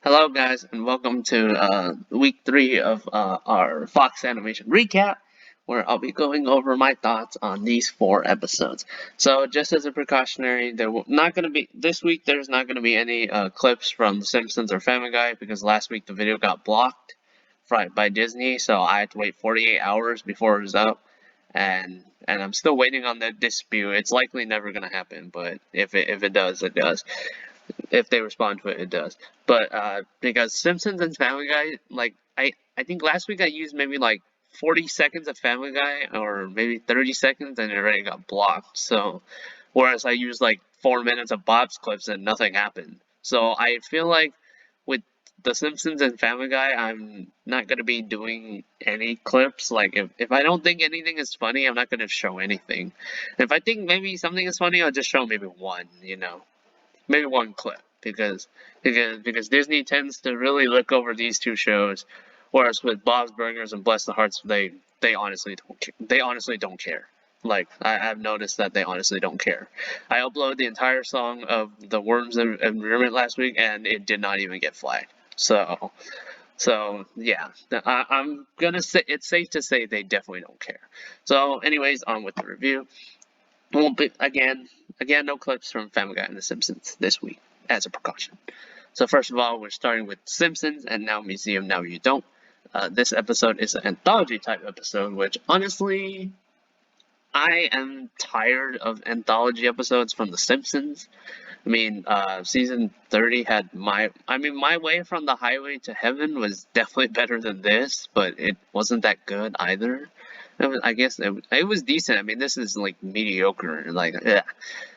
Hello, guys, and welcome to week 3 of our Fox Animation recap, where I'll be going over my thoughts on these 4 episodes. So, just as a precautionary, not going to be this week. There's not going to be any clips from The Simpsons or Family Guy because last week the video got blocked by Disney, so I had to wait 48 hours before it was up, and I'm still waiting on the dispute. It's likely never going to happen, but if it does, it does. If they respond to it, it does. But because Simpsons and Family Guy, I think last week I used maybe like 40 seconds of Family Guy or maybe 30 seconds and it already got blocked. So whereas I used like 4 minutes of Bob's clips and nothing happened. So I feel like with The Simpsons and Family Guy, I'm not gonna be doing any clips. Like if I don't think anything is funny, I'm not gonna show anything. If I think maybe something is funny, I'll just show maybe one, maybe one clip because Disney tends to really look over these 2 shows, whereas with Bob's Burgers and Bless the Hearts, they honestly don't care. Like I've noticed that they honestly don't care. I uploaded the entire song of the Worms and Environment last week, and it did not even get flagged. So yeah, I'm gonna say it's safe to say they definitely don't care. So, anyways, on with the review. Well, but again, no clips from Family Guy and The Simpsons this week, as a precaution. So first of all, we're starting with Simpsons and Now Museum, Now You Don't. This episode is an anthology type episode, which honestly, I am tired of anthology episodes from The Simpsons. I mean, season 30 had My Way from the Highway to Heaven was definitely better than this, but it wasn't that good either. I guess it was decent. I mean, this is like mediocre. Like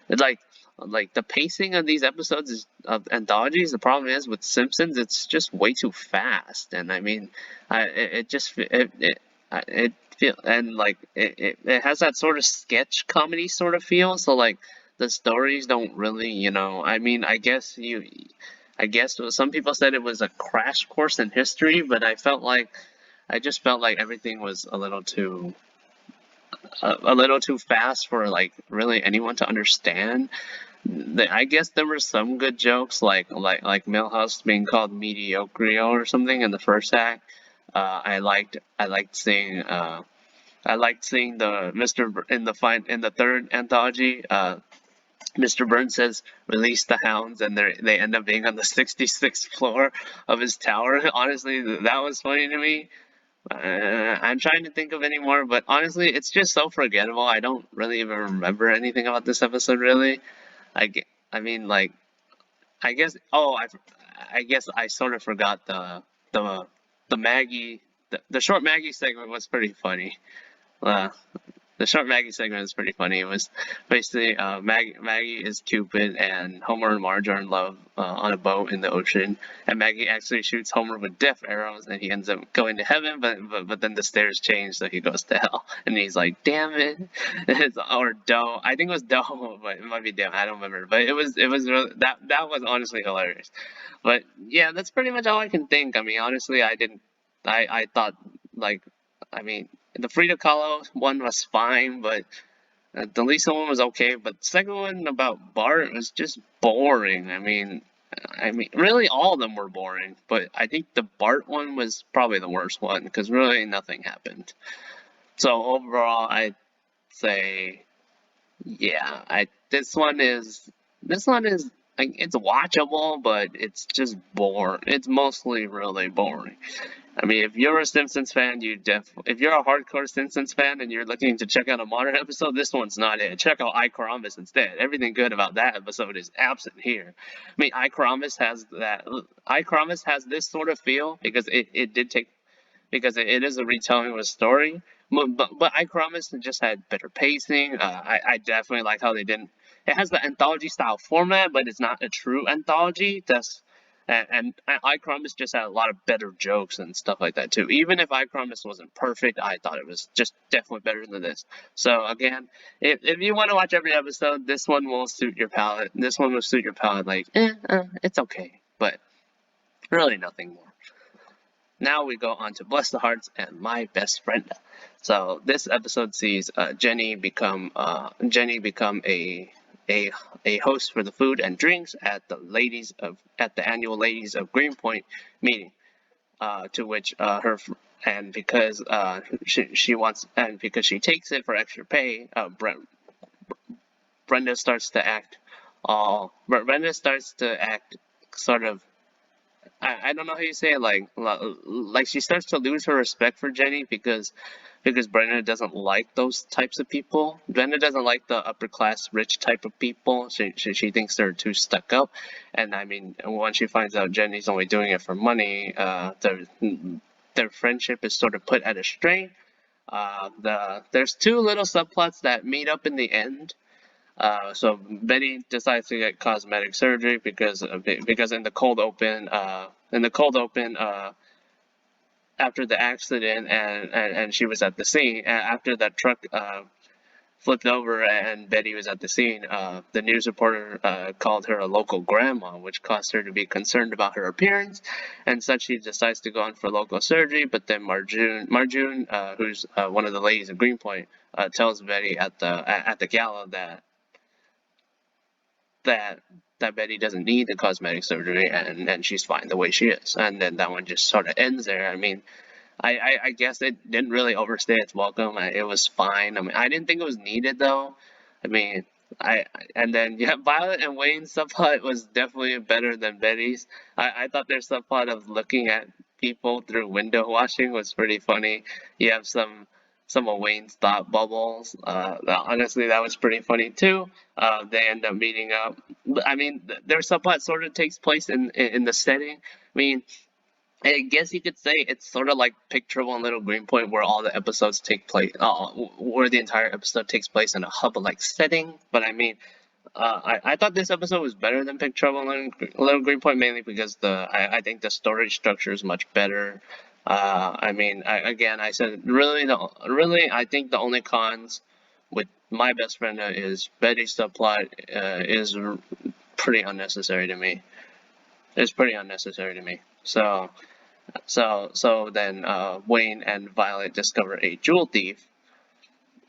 the pacing of these episodes of anthologies. The problem is with Simpsons, it's just way too fast. And I mean, it feel and like it has that sort of sketch comedy sort of feel. So like the stories don't really. I mean, I guess some people said it was a crash course in history, but I just felt like everything was a little too fast for like really anyone to understand. I guess there were some good jokes like Milhouse being called mediocre or something in the first act. I liked seeing the in the third anthology. Mr. Burns says, "Release the hounds," and they end up being on the 66th floor of his tower. Honestly, that was funny to me. I'm trying to think of any more, but honestly, it's just so forgettable. I don't really even remember anything about this episode, really. I mean, like, I guess. Oh, I guess I sort of forgot the the Maggie. The short Maggie segment was pretty funny. Uh, the short Maggie segment is pretty funny. It was basically Maggie is Cupid, and Homer and Marge are in love on a boat in the ocean. And Maggie actually shoots Homer with death arrows, and he ends up going to heaven. But then the stairs change, so he goes to hell. And he's like, "Damn it!" Or Doe. I think it was Doe, but it might be damn. I don't remember. But it was really, that was honestly hilarious. But yeah, that's pretty much all I can think. I mean, honestly, I didn't. I thought like I mean, the Frida Kahlo one was fine, but the Lisa one was okay. But the second one about Bart was just boring. I mean, really all of them were boring, but I think the Bart one was probably the worst one because really nothing happened. So overall, I'd say, yeah, I this one is like it's watchable, but it's just boring. It's mostly really boring. I mean, if you're a Simpsons fan, if you're a hardcore Simpsons fan and you're looking to check out a modern episode, this one's not it. Check out iCarambus instead. Everything good about that episode is absent here. I mean, iCarambus has this sort of feel because it is a retelling of a story. But iCarambus just had better pacing. I definitely like how they didn't. It has the anthology style format, but it's not a true anthology. And iCarambus just had a lot of better jokes and stuff like that too. Even if iCarambus wasn't perfect, I thought it was just definitely better than this. So again, if you want to watch every episode, this one will suit your palate. This one will suit your palate. Like, it's okay, but really nothing more. Now we go on to Bless the Hearts and My Best Frenda. So this episode sees Jenny become a host for the food and drinks at the annual Ladies of Greenpoint meeting. To which and because she wants, and because she takes it for extra pay, Brenda starts to act sort of, I don't know how you say it, like she starts to lose her respect for Jenny because Brenda doesn't like those types of people. Brenda doesn't like the upper class rich type of people. She thinks they're too stuck up, and I mean, when she finds out Jenny's only doing it for money, their friendship is sort of put at a strain. There's two little subplots that meet up in the end. So Betty decides to get cosmetic surgery because in the cold open, after the accident and she was at the scene, after that truck flipped over and Betty was at the scene, the news reporter called her a local grandma, which caused her to be concerned about her appearance, and such she decides to go in for local surgery. But then Marjune, who's one of the ladies of Greenpoint, tells Betty at the gala that Betty doesn't need the cosmetic surgery and she's fine the way she is. And then that one just sort of ends there. I mean, I guess it didn't really overstay its welcome. It was fine. I mean, I didn't think it was needed though. I mean, and then yeah, Violet and Wayne's subplot was definitely better than Betty's. I thought their subplot of looking at people through window washing was pretty funny. You have some of Wayne's thought bubbles. Honestly, that was pretty funny too. They end up meeting up. I mean, their subplot sort of takes place in the setting. I mean, I guess you could say it's sort of like Big Trouble in Little Greenpoint, where all the episodes take place, where the entire episode takes place in a hub-like setting. But I mean, I thought this episode was better than Big Trouble in Little Greenpoint, mainly because I think the story structure is much better. I mean, I said really, I think the only cons with My Best Friend is Betty's subplot is pretty unnecessary to me. It's pretty unnecessary to me. So then Wayne and Violet discover a jewel thief.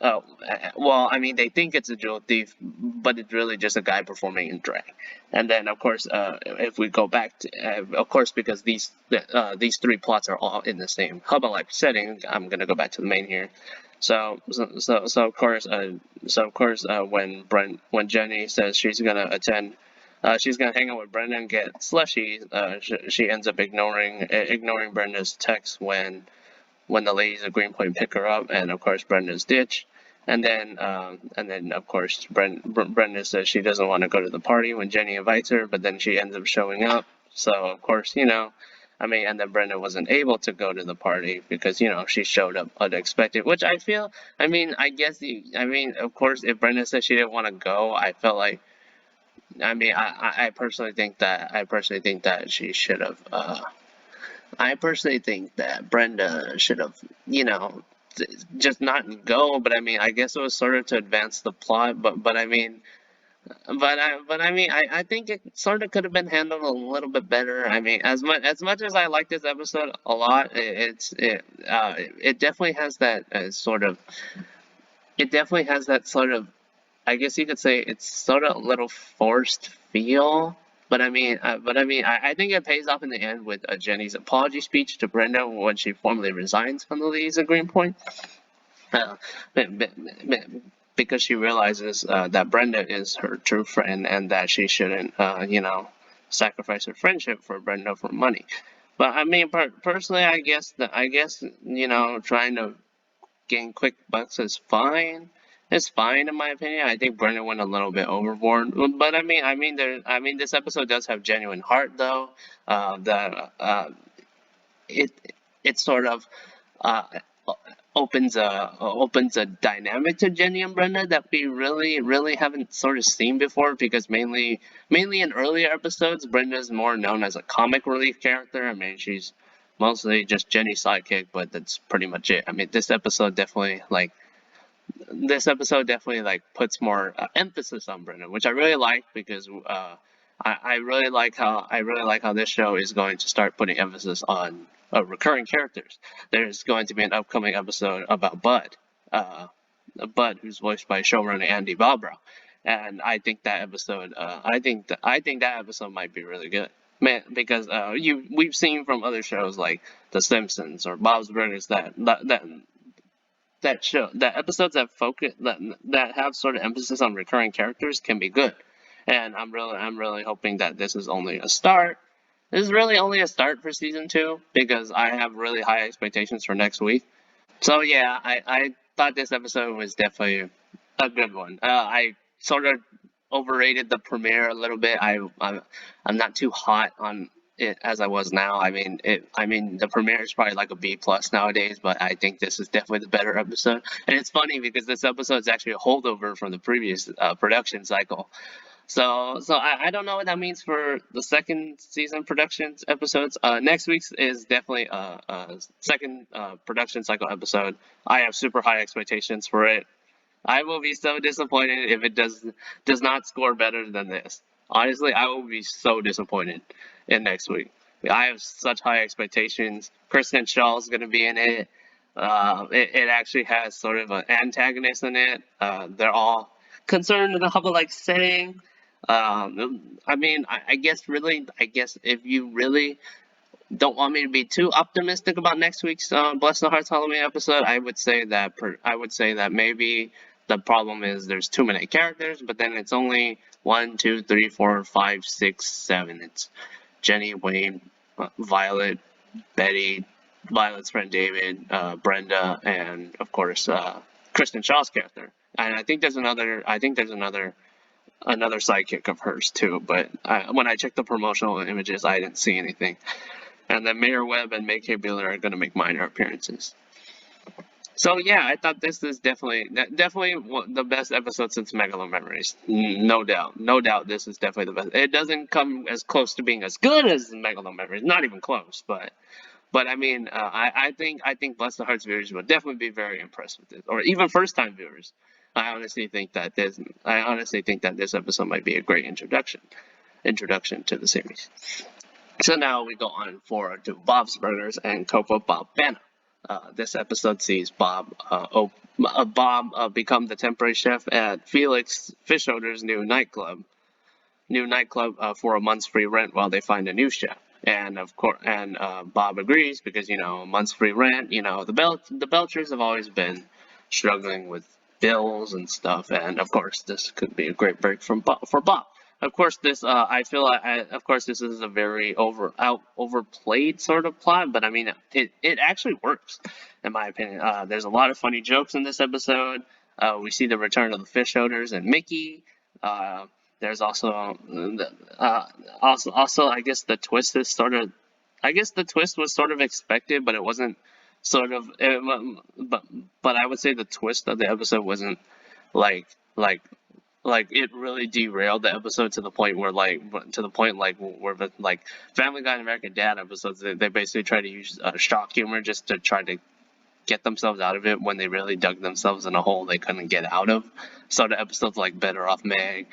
Well, I mean, they think it's a jewel thief, but it's really just a guy performing in drag. And then, of course, if we go back to, of course, because these three plots are all in the same hub-like setting, I'm gonna go back to the main here. So of course, when Jenny says she's gonna hang out with Brenda and get slushies, she ends up ignoring Brenda's text when the ladies of Greenpoint pick her up, and of course Brenda's ditch. And then of course Brenda says she doesn't want to go to the party when Jenny invites her, but then she ends up showing up. So of course, I mean, and then Brenda wasn't able to go to the party because she showed up unexpected, which I feel. I mean, of course, if Brenda said she didn't want to go, I felt like. I mean, I personally think that she should have. I personally think that Brenda should have, just not go. But I mean, I guess it was sort of to advance the plot. But I mean, I think it sort of could have been handled a little bit better. I mean, as much as I like this episode a lot, it definitely has that sort of. It definitely has that sort of. I guess you could say it's sort of a little forced feel. But I think it pays off in the end with Jenny's apology speech to Brenda when she formally resigns from the Ladies of Greenpoint, because she realizes that Brenda is her true friend and that she shouldn't, sacrifice her friendship for Brenda for money. But I mean, personally, I guess trying to gain quick bucks is fine. It's fine in my opinion. I think Brenda went a little bit overboard, but I mean, this episode does have genuine heart though. It sort of opens a dynamic to Jenny and Brenda that we really haven't sort of seen before, because mainly in earlier episodes, Brenda's more known as a comic relief character. I mean, she's mostly just Jenny's sidekick, but that's pretty much it. I mean, this episode definitely puts more emphasis on Brenda, which I really like, because I really like how this show is going to start putting emphasis on recurring characters. There's going to be an upcoming episode about Bud, who's voiced by showrunner Andy Bobrow, and I think that episode, I think that episode might be really good, man, because we've seen from other shows like The Simpsons or Bob's Burgers that episodes that focus that have sort of emphasis on recurring characters can be good, and I'm really hoping that this is only a start. This is really only a start for season 2 because I have really high expectations for next week. So yeah, I thought this episode was definitely a good one. I sort of overrated the premiere a little bit. I'm not too hot on it as I was now. I mean the premiere is probably like a B plus nowadays, but I think this is definitely the better episode. And it's funny because this episode is actually a holdover from the previous production cycle. So I don't know what that means for the second season productions episodes. Next week's is definitely a second production cycle episode. I have super high expectations for it. I will be so disappointed if it does not score better than this. Honestly, I will be so disappointed in next week. I have such high expectations. Kristen Shaw is going to be in it. It actually has sort of an antagonist in it. They're all concerned in a hubble-like setting. I guess if you really don't want me to be too optimistic about next week's Bless the Hearts Halloween episode, I would say that maybe the problem is there's too many characters, but then it's only 1, 2, 3, 4, 5, 6, 7. It's Jenny, Wayne, Violet, Betty, Violet's friend David, Brenda, and of course Kristen Shaw's character. And I think there's another sidekick of hers too, but when I checked the promotional images, I didn't see anything. And then Mayor Webb and May K. Bueller are going to make minor appearances. So yeah, I thought this is definitely the best episode since Megalo Memories. No doubt, this is definitely the best. It doesn't come as close to being as good as Megalo Memories, not even close. But I think Bless the Hearts viewers will definitely be very impressed with this, or even first time viewers. I honestly think that this episode might be a great introduction to the series. So now we go on forward to Bob's Burgers and Copa-Bob-bana. This episode sees Bob become the temporary chef at Felix Fishoder's new nightclub for a month's free rent while they find a new chef. And of course, Bob agrees because a month's free rent. The Belchers have always been struggling with bills and stuff, and of course, this could be a great break for Bob. Of course, this this is a very overplayed sort of plot, but I mean, it actually works, in my opinion. There's a lot of funny jokes in this episode. We see the return of the fish odors and Mickey. There's also I guess the twist is the twist was sort of expected, but it wasn't but I would say the twist of the episode wasn't like like it really derailed the episode to the point where Family Guy and American Dad episodes, they basically try to use shock humor just to try to get themselves out of it when they really dug themselves in a hole they couldn't get out of. So the episodes like Better Off Meg,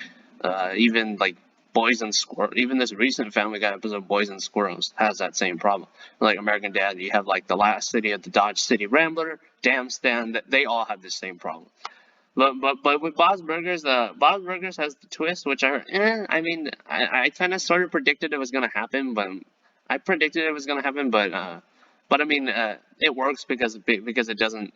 even like Boys and Squirrels, even this recent Family Guy episode, Boys and Squirrels, has that same problem. Like American Dad, you have like The Last City of the Dodge City Rambler, Dam Stand, they all have the same problem. But with Bob's Burgers has the twist, which I kind of sort of predicted it was gonna happen, but it works because it doesn't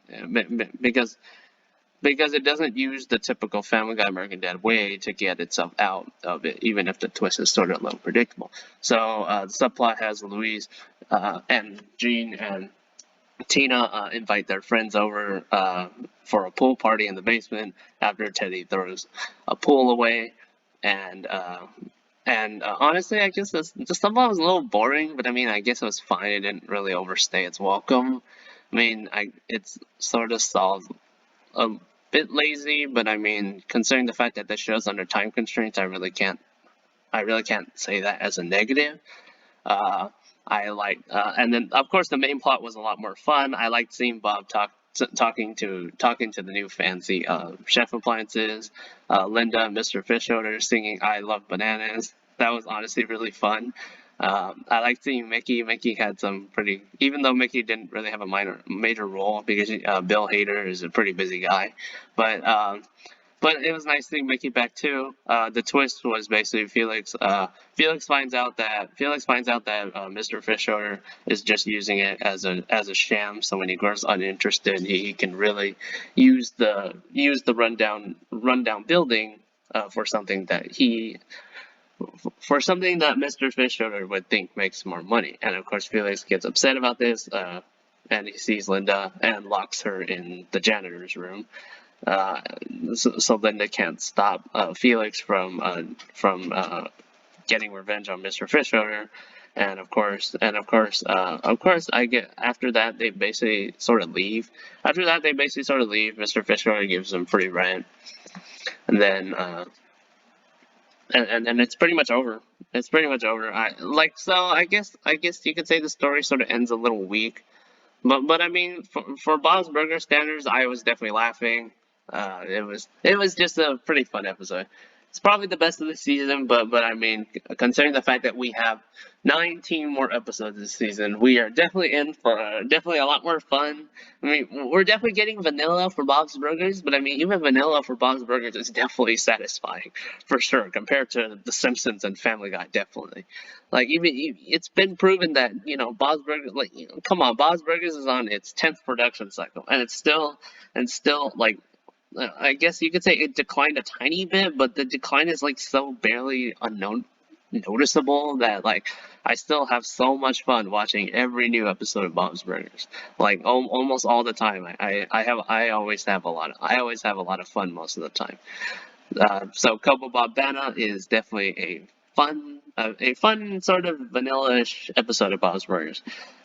because it doesn't use the typical Family Guy American Dad way to get itself out of it, even if the twist is sort of a little predictable. So the subplot has Louise and Jean and Tina invite their friends over for a pool party in the basement after Teddy throws a pool away, and honestly, I guess the subplot was a little boring, but I guess it was fine. It didn't really overstay its welcome. It's sort of solved a bit lazy, but considering the fact that the show's under time constraints, I really can't say that as a negative. And then of course the main plot was a lot more fun. I liked seeing Bob talking to the new fancy chef appliances. Linda and Mr. Fishoder singing "I Love Bananas." That was honestly really fun. I liked seeing Mickey. Mickey had some even though Mickey didn't really have a major role because Bill Hader is a pretty busy guy, but But it was nice seeing Mickey back too. The twist was basically Felix finds out that Mr. Fisher is just using it as a sham. So when he grows uninterested, he can really use the rundown building for something that Mr. Fisher would think makes more money. And of course, Felix gets upset about this. And he sees Linda and locks her in the janitor's room. So Linda can't stop Felix from getting revenge on Mr. Fisher, and of course, I get after that they basically sort of leave. Mr. Fisher gives them free rent, and then and it's pretty much over. I guess you could say the story sort of ends a little weak. But I mean, for Bob's Burger standards, I was definitely laughing. It was just a pretty fun episode. It's probably the best of the season, but I mean, considering the fact that we have 19 more episodes this season, we are definitely in for definitely a lot more fun. I mean, we're definitely getting vanilla for Bob's Burgers, but I mean, even vanilla for Bob's Burgers is definitely satisfying for sure compared to The Simpsons and Family Guy, definitely. Like it's been proven that Bob's Burgers, come on, Bob's Burgers is on its 10th production cycle, and it's still like I guess you could say it declined a tiny bit, but the decline is like so barely noticeable that like I still have so much fun watching every new episode of Bob's Burgers. Like almost all the time. I always have a lot of fun most of the time. So Copa-Bob-bana is definitely a fun sort of vanilla-ish episode of Bob's Burgers.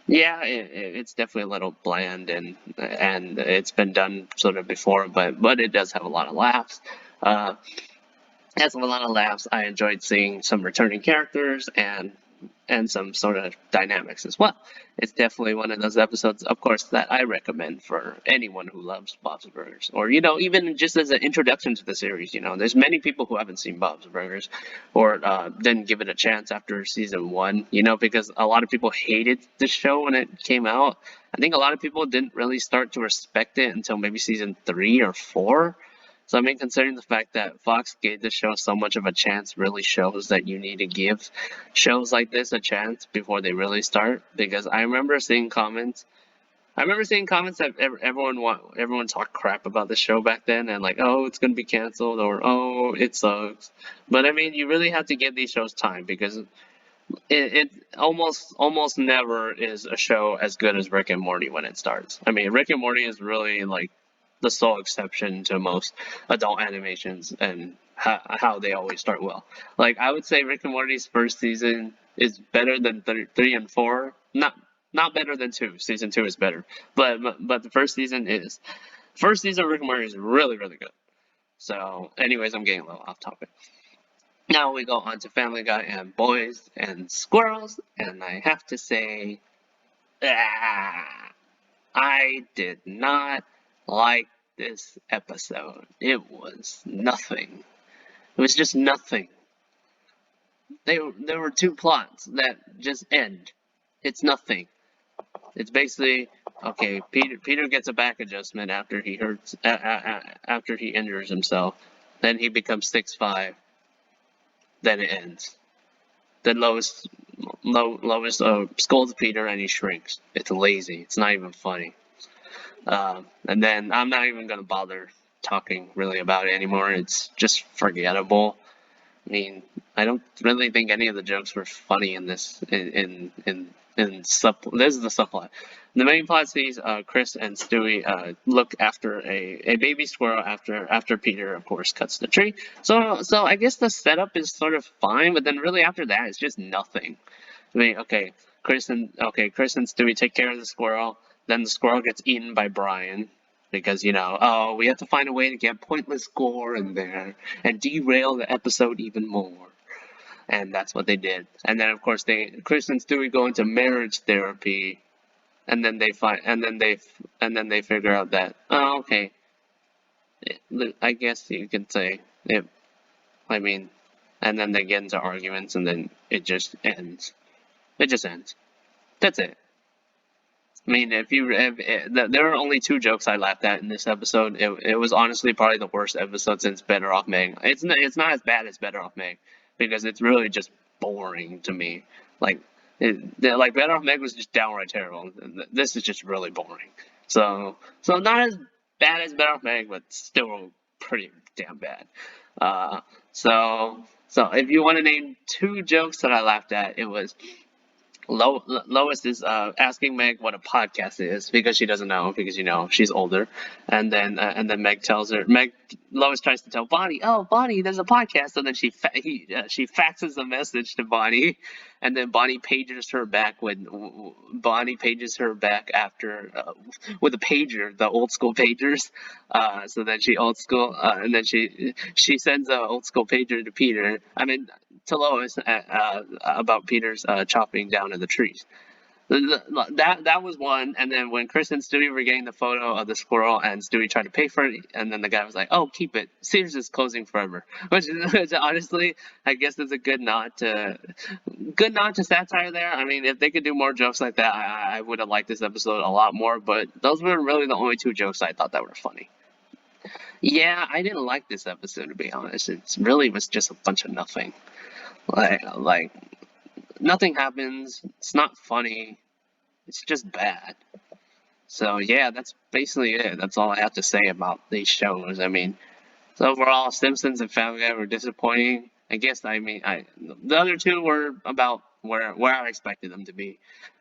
Yeah, it's definitely a little bland and it's been done sort of before, but it does have a lot of laughs. Has a lot of laughs. I enjoyed seeing some returning characters and some sort of dynamics as well. It's definitely one of those episodes, of course, that I recommend for anyone who loves Bob's Burgers, or even just as an introduction to the series. There's many people who haven't seen Bob's Burgers, or didn't give it a chance after season one. Because a lot of people hated the show when it came out. I think a lot of people didn't really start to respect it until maybe season 3 or 4. So I mean, considering the fact that Fox gave the show so much of a chance really shows that you need to give shows like this a chance before they really start. Because I remember seeing comments. That everyone talked crap about the show back then, and like, oh, it's gonna be canceled, or oh, it sucks. But I mean, you really have to give these shows time because it almost never is a show as good as Rick and Morty when it starts. I mean, Rick and Morty is really like the sole exception to most adult animations and how they always start well. Like I would say Rick and Morty's first season is better than 3 and 4. Not better than 2. Season 2 is better. But the first season is. First season of Rick and Morty is really, really good. So anyways, I'm getting a little off topic. Now we go on to Family Guy and Boys and Squirrels, and I have to say, I did not like this episode. It was nothing. It was just nothing. There were 2 plots that just end. It's nothing. It's basically okay. Peter gets a back adjustment after he after he injures himself. Then he becomes 6'5". Then it ends. Then Lois scolds Peter and he shrinks. It's lazy. It's not even funny. And then I'm not even gonna bother talking really about it anymore. It's just forgettable. I mean, I don't really think any of the jokes were funny in this. This is the subplot. The main plot sees Chris and Stewie look after a baby squirrel after Peter, of course, cuts the tree. So I guess the setup is sort of fine, but then really after that, it's just nothing. I mean, okay, Chris and Stewie take care of the squirrel. Then the squirrel gets eaten by Brian. Because, oh, we have to find a way to get pointless gore in there and derail the episode even more. And that's what they did. And then, of course, Chris and Stewie go into marriage therapy, and then they figure out that, oh, okay, I guess you could say it. I mean, and then they get into arguments, and then it just ends. It just ends. That's it. I mean, there were only 2 jokes I laughed at in this episode. It was honestly probably the worst episode since Better Off Meg. It's not as bad as Better Off Meg because it's really just boring to me. Like like Better Off Meg was just downright terrible. This is just really boring. So not as bad as Better Off Meg, but still pretty damn bad. Uh, so if you want to name 2 jokes that I laughed at, it was Lois is asking Meg what a podcast is because she doesn't know because she's older, and then Lois tries to tell Bonnie, oh Bonnie, there's a podcast, and then she faxes the message to Bonnie, and then Bonnie pages her back after with a pager, the old school pagers, so then she old school and then she sends a old school pager to Peter. I mean to Lois about Peter's chopping down of the trees. That was one, and then when Chris and Stewie were getting the photo of the squirrel, and Stewie tried to pay for it, and then the guy was like, "Oh, keep it. Sears is closing forever," which honestly, I guess is a good nod to satire there. I mean, if they could do more jokes like that, I would have liked this episode a lot more. But those were really the only 2 jokes I thought that were funny. Yeah, I didn't like this episode to be honest. It really was just a bunch of nothing. Like nothing happens. It's not funny. It's just bad. So yeah, that's basically it. That's all I have to say about these shows. I mean, so overall, Simpsons and Family Guy were disappointing. I guess the other 2 were about where I expected them to be.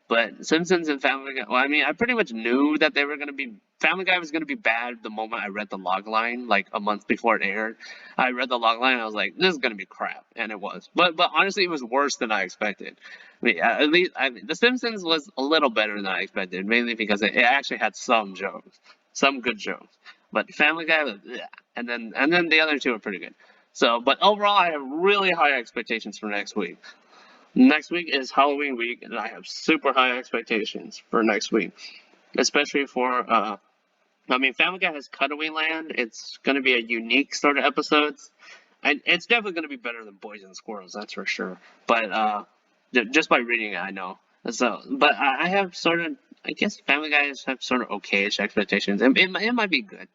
But Simpsons and Family Guy, well, I mean, I pretty much knew that Family Guy was gonna be bad the moment I read the log line, like a month before it aired. I read the log line and I was like, this is gonna be crap, and it was. But honestly, it was worse than I expected. I mean, at least The Simpsons was a little better than I expected, mainly because it actually had some jokes, some good jokes. But Family Guy was, yeah. And then the other 2 are pretty good. So, but overall, I have really high expectations for next week. Next week is Halloween week, and I have super high expectations for next week, especially for I mean, Family Guy has Cutaway Land. It's going to be a unique sort of episodes, and it's definitely going to be better than Boys and Squirrels, that's for sure. But just by reading it, I know. So, but I have sort of, I guess Family Guys have sort of okayish expectations. It might be good.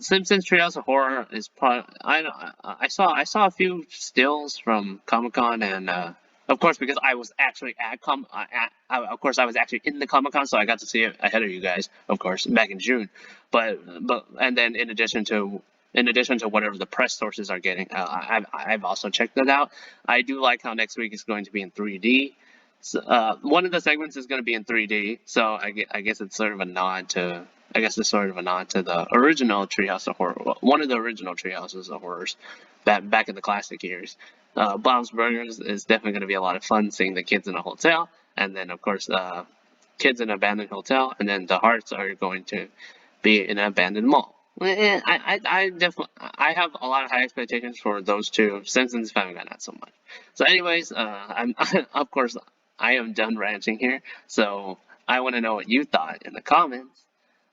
Simpsons Treehouse of Horror is probably I saw a few stills from Comic-Con, and of course because I was actually of course I was actually in the Comic-Con, so I got to see it ahead of you guys, of course, back in June. But and then in addition to whatever the press sources are getting, I've also checked that out. I do like how next week is going to be in 3D. So, one of the segments is going to be in 3D, so I guess it's sort of a nod to the original Treehouse of Horror, one of the original Treehouses of Horrors, back in the classic years. Bob's Burgers is definitely going to be a lot of fun, seeing the kids in a hotel, and then of course kids in an abandoned hotel, and then the Harts are going to be in an abandoned mall. I definitely have a lot of high expectations for those 2. Simpsons, Family Guy, not so much. So, anyways, I'm of course I am done ranting here. So I want to know what you thought in the comments.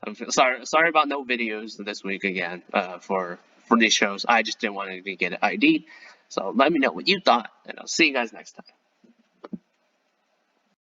I'm sorry about no videos this week again for these shows. I just didn't want to get it ID'd. So let me know what you thought, and I'll see you guys next time.